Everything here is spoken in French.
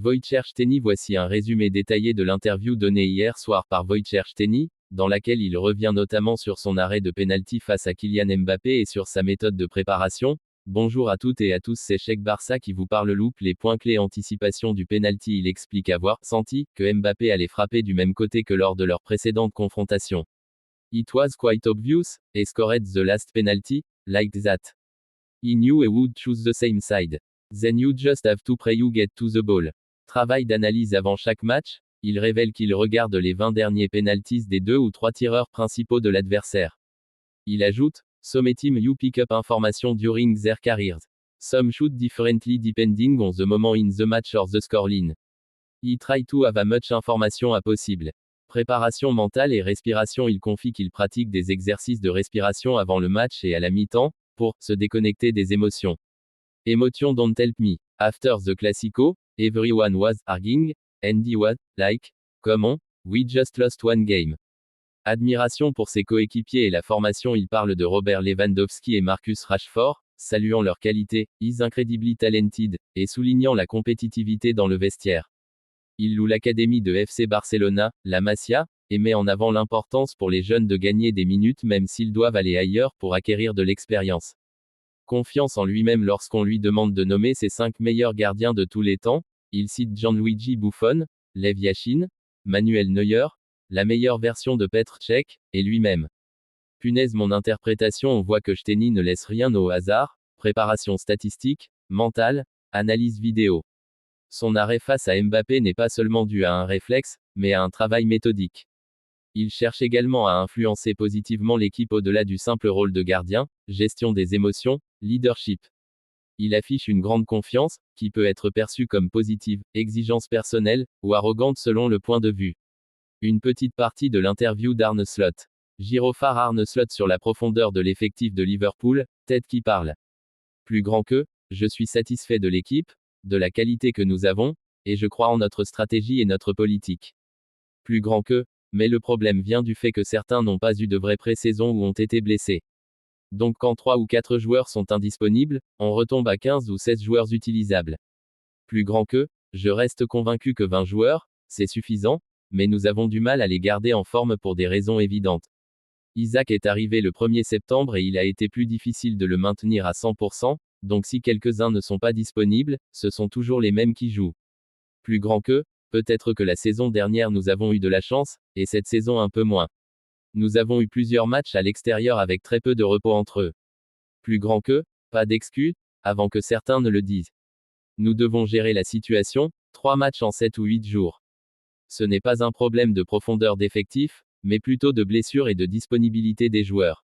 Wojciech Szczęsny. Voici un résumé détaillé de l'interview donnée hier soir par Wojciech Szczęsny, dans laquelle il revient notamment sur son arrêt de penalty face à Kylian Mbappé et sur sa méthode de préparation. Bonjour à toutes et à tous, c'est Cheikh Barça qui vous parle. Loupe les points clés. Anticipation du penalty. Il explique avoir senti que Mbappé allait frapper du même côté que lors de leur précédente confrontation. It was quite obvious, he scored the last penalty, like that. He knew he would choose the same side. Then you just have to pray you get to the ball. Travail d'analyse avant chaque match, il révèle qu'il regarde les 20 derniers penalties des 2 ou 3 tireurs principaux de l'adversaire. Il ajoute, Some team you pick up information during their careers. Some shoot differently depending on the moment in the match or the scoreline. He try to have as much information as possible. Préparation mentale et respiration. Il confie qu'il pratique des exercices de respiration avant le match et à la mi-temps, pour se déconnecter des émotions. Emotion don't help me. After the Classico, everyone was arguing, and he was like, come on, we just lost one game. Admiration pour ses coéquipiers et la formation. Il parle de Robert Lewandowski et Marcus Rashford, saluant leur qualité, is incredibly talented, et soulignant la compétitivité dans le vestiaire. Il loue l'académie de FC Barcelona, la Masia, et met en avant l'importance pour les jeunes de gagner des minutes même s'ils doivent aller ailleurs pour acquérir de l'expérience. Confiance en lui-même. Lorsqu'on lui demande de nommer ses 5 meilleurs gardiens de tous les temps, il cite Gianluigi Buffon, Lev Yashin, Manuel Neuer, la meilleure version de Petr Cech, et lui-même. Punaise, mon interprétation. On voit que Szczęsny ne laisse rien au hasard, préparation statistique, mentale, analyse vidéo. Son arrêt face à Mbappé n'est pas seulement dû à un réflexe, mais à un travail méthodique. Il cherche également à influencer positivement l'équipe au-delà du simple rôle de gardien, gestion des émotions, leadership. Il affiche une grande confiance, qui peut être perçue comme positive, exigence personnelle, ou arrogante selon le point de vue. Une petite partie de l'interview d'Arne Slot. Gyrophare. Arne Slot sur la profondeur de l'effectif de Liverpool, tête qui parle. Plus grand que, je suis satisfait de l'équipe, de la qualité que nous avons, et je crois en notre stratégie et notre politique. Plus grand que, mais le problème vient du fait que certains n'ont pas eu de vraie pré-saison ou ont été blessés. Donc quand 3 ou 4 joueurs sont indisponibles, on retombe à 15 ou 16 joueurs utilisables. Plus grand que, je reste convaincu que 20 joueurs, c'est suffisant, mais nous avons du mal à les garder en forme pour des raisons évidentes. Isaac est arrivé le 1er septembre et il a été plus difficile de le maintenir à 100%, donc si quelques-uns ne sont pas disponibles, ce sont toujours les mêmes qui jouent. Plus grand que, peut-être que la saison dernière nous avons eu de la chance, et cette saison un peu moins. Nous avons eu plusieurs matchs à l'extérieur avec très peu de repos entre eux. Plus grand que, pas d'excuses, avant que certains ne le disent. Nous devons gérer la situation, 3 matchs en 7 ou 8 jours. Ce n'est pas un problème de profondeur d'effectif, mais plutôt de blessure et de disponibilité des joueurs.